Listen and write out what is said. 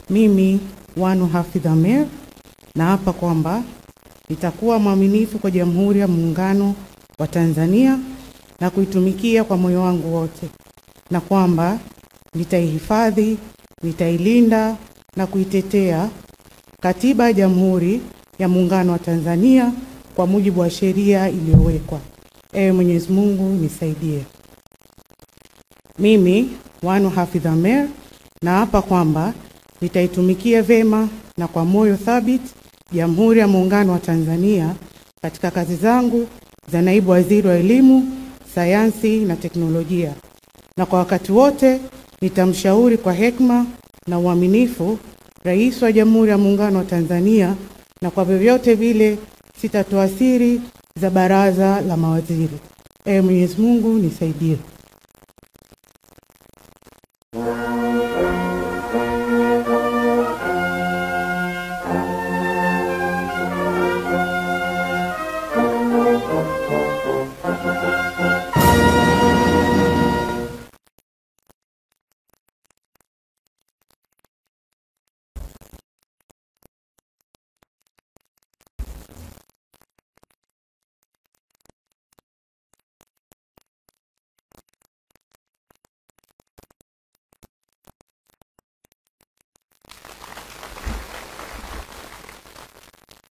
Mimi Wanu Hafidh Ameir naapa kwamba nitakuwa mwaminifu kwa Jamhuri ya Muungano wa Tanzania na kuitumikia kwa moyo wangu wote, na kwamba nitaihifadhi, nitailinda na kuitetea Katiba ya Jamhuri ya Muungano wa Tanzania kwa mujibu wa sheria iliyowekwa. Ewe Mwenyezi Mungu nisaidie. Mimi Wanu Hafidh Ameir naapa kwamba nitaitumikia vema na kwa moyo thabiti Jamhuri ya Muungano wa Tanzania katika kazi zangu za Naibu Waziri wa Elimu, Sayansi na Teknolojia, na kwa wakati wote nitamshauri kwa hekima na uaminifu Rais wa Jamhuri ya Muungano wa Tanzania, na kwa vyovyote vile sitatoa siri za Baraza la Mawaziri. Ewe Mwenyezi Mungu nisaidie.